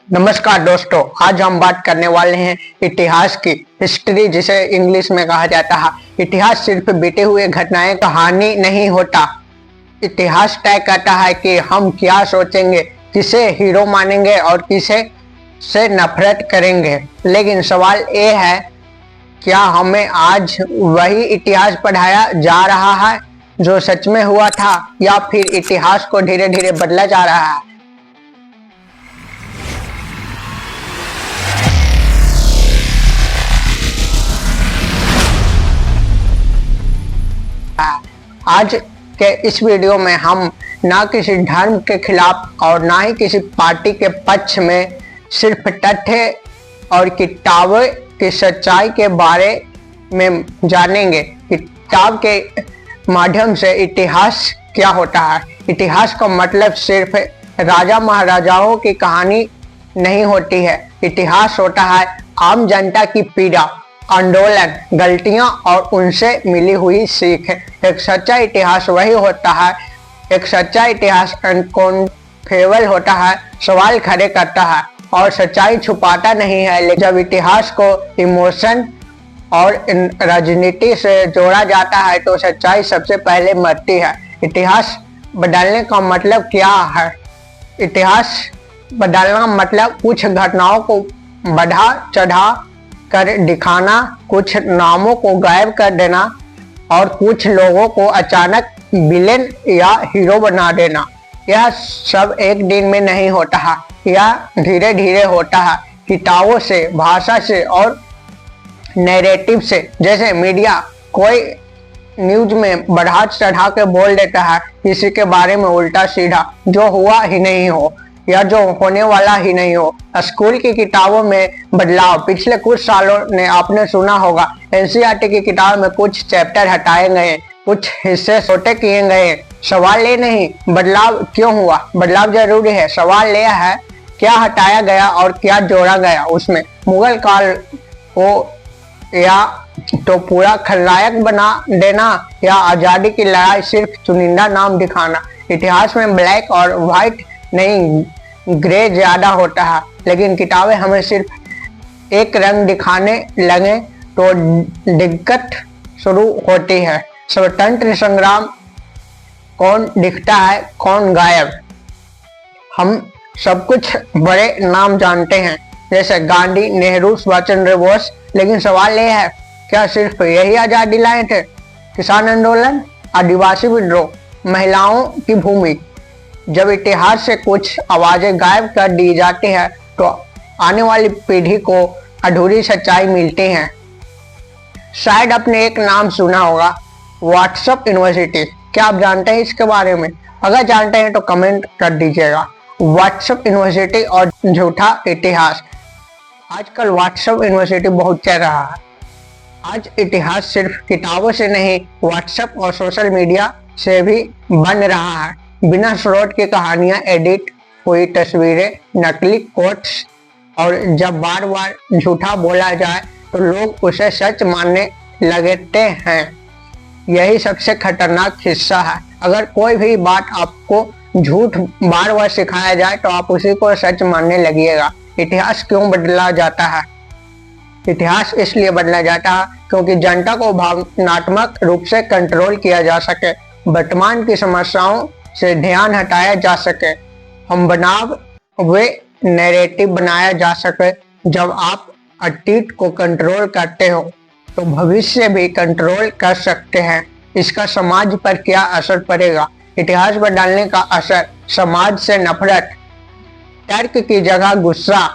नमस्कार दोस्तों, आज हम बात करने वाले हैं इतिहास की। हिस्ट्री जिसे इंग्लिश में कहा जाता है। इतिहास सिर्फ बीते हुए घटनाएं कहानी नहीं होता। इतिहास तय करता है कि हम क्या सोचेंगे, किसे हीरो मानेंगे और किसे से नफरत करेंगे। लेकिन सवाल ये है, क्या हमें आज वही इतिहास पढ़ाया जा रहा है जो सच में हुआ था, या फिर इतिहास को धीरे धीरे बदला जा रहा है? आज के इस वीडियो में हम ना किसी धर्म के खिलाफ और ना ही किसी पार्टी के पक्ष में, सिर्फ तथ्य और किताबों की सच्चाई के बारे में जानेंगे। किताब के माध्यम से इतिहास क्या होता है। इतिहास का मतलब सिर्फ राजा महाराजाओं की कहानी नहीं होती है। इतिहास होता है आम जनता की पीड़ा, आंदोलन, गलतियां और उनसे मिली हुई सीख। एक सच्चा इतिहास वही होता है, एक सच्चा इतिहास अनकॉन्फेबल होता है, सवाल खड़े करता है और सच्चाई छुपाता नहीं है। लेकिन जब इतिहास को इमोशन और राजनीति से जोड़ा जाता है तो सच्चाई सबसे पहले मरती है। इतिहास बदलने का मतलब क्या है? इतिहास बदलना मतलब कुछ घटनाओं को बढ़ा चढ़ा कर दिखाना, कुछ नामों को गायब कर देना और कुछ लोगों को अचानक विलेन या हीरो बना देना। यह सब एक दिन में नहीं होता है, यह धीरे धीरे होता है, किताबों से, भाषा से और नैरेटिव से। जैसे मीडिया कोई न्यूज में बढ़ा चढ़ा के बोल देता है किसी के बारे में उल्टा सीधा, जो हुआ ही नहीं हो या जो होने वाला ही नहीं हो। स्कूल की किताबों में बदलाव पिछले कुछ सालों ने आपने सुना होगा। एनसीईआरटी की किताब में कुछ चैप्टर हटाए गए, कुछ हिस्से छोटे किए गए। सवाल ये नहीं बदलाव क्यों हुआ, बदलाव जरूरी है। सवाल यह है क्या हटाया गया और क्या जोड़ा गया उसमें। मुगल काल को या तो पूरा खलनायक बना देना या आजादी की लड़ाई सिर्फ चुनिंदा नाम दिखाना। इतिहास में ब्लैक और व्हाइट नहीं, ग्रे ज्यादा होता है। लेकिन किताबें हमें सिर्फ एक रंग दिखाने लगे तो दिक्कत शुरू होती है। स्वतंत्र संग्राम कौन दिखता है, कौन गायब। हम सब कुछ बड़े नाम जानते हैं जैसे गांधी, नेहरू, सुभाष चंद्र बोस। लेकिन सवाल यह है क्या सिर्फ यही आजादी लाए थे? किसान आंदोलन, आदिवासी विद्रोह, महिलाओं की भूमि। जब इतिहास से कुछ आवाजें गायब कर दी जाती है तो आने वाली पीढ़ी को अधूरी सच्चाई मिलती है। शायद आपने एक नाम सुना होगा, व्हाट्सएप यूनिवर्सिटी। क्या आप जानते हैं इसके बारे में? अगर जानते हैं तो कमेंट कर दीजिएगा। व्हाट्सएप यूनिवर्सिटी और झूठा इतिहास। आजकल व्हाट्सएप यूनिवर्सिटी बहुत चल रहा है। आज इतिहास सिर्फ किताबों से नहीं, व्हाट्सएप और सोशल मीडिया से भी बन रहा है। बिना स्रोत की कहानियां, एडिट हुई तस्वीरें, नकली कोट्स, और जब बार बार झूठा बोला जाए तो लोग उसे सच मानने लगते हैं। यही सबसे खतरनाक हिस्सा है। अगर कोई भी बात आपको झूठ बार बार सिखाया जाए तो आप उसी को सच मानने लगिएगा। इतिहास क्यों बदला जाता है? इतिहास इसलिए बदला जाता है क्योंकि जनता को भावनात्मक रूप से कंट्रोल किया जा सके, वर्तमान की समस्याओं से ध्यान हटाया जा सके, हम बनाव वे नैरेटिव बनाया जा सके। जब आप अतीत को कंट्रोल करते हो तो भविष्य भी कंट्रोल कर सकते हैं। इसका समाज पर क्या असर पड़ेगा? इतिहास बदलने का असर, समाज से नफरत, तर्क की जगह गुस्सा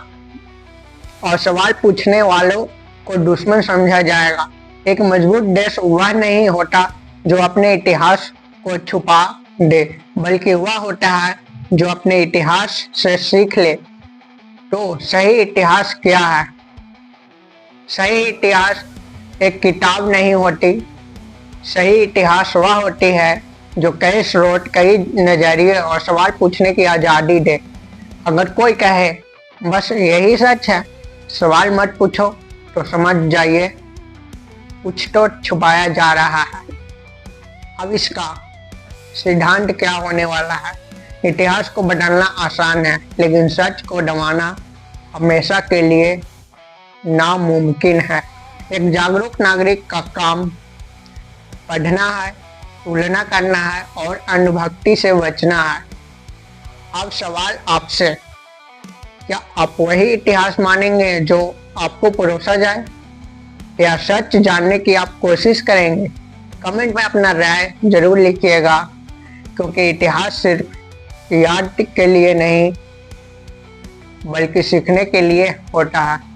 और सवाल पूछने वालों को दुश्मन समझा जाएगा। एक मजबूत देश वह नहीं होता जो अपने इतिहास को छुपा दे, बल्कि वह होता है जो अपने इतिहास से सीख ले। तो सही इतिहास क्या है? सही इतिहास एक किताब नहीं होती। सही इतिहास वह होती है जो कई स्रोत, कई नजरिए और सवाल पूछने की आजादी दे। अगर कोई कहे बस यही सच है, सवाल मत पूछो, तो समझ जाइए कुछ तो छुपाया जा रहा है। अब इसका सिद्धांत क्या होने वाला है? इतिहास को बदलना आसान है, लेकिन सच को दबाना हमेशा के लिए नामुमकिन है। एक जागरूक नागरिक का काम पढ़ना है, तुलना करना है और अंधभक्ति से बचना है। अब सवाल आपसे, क्या आप वही इतिहास मानेंगे जो आपको परोसा जाए, या सच जानने की आप कोशिश करेंगे? कमेंट में अपना राय जरूर लिखिएगा, क्योंकि इतिहास सिर्फ याद के लिए नहीं बल्कि सीखने के लिए होता है।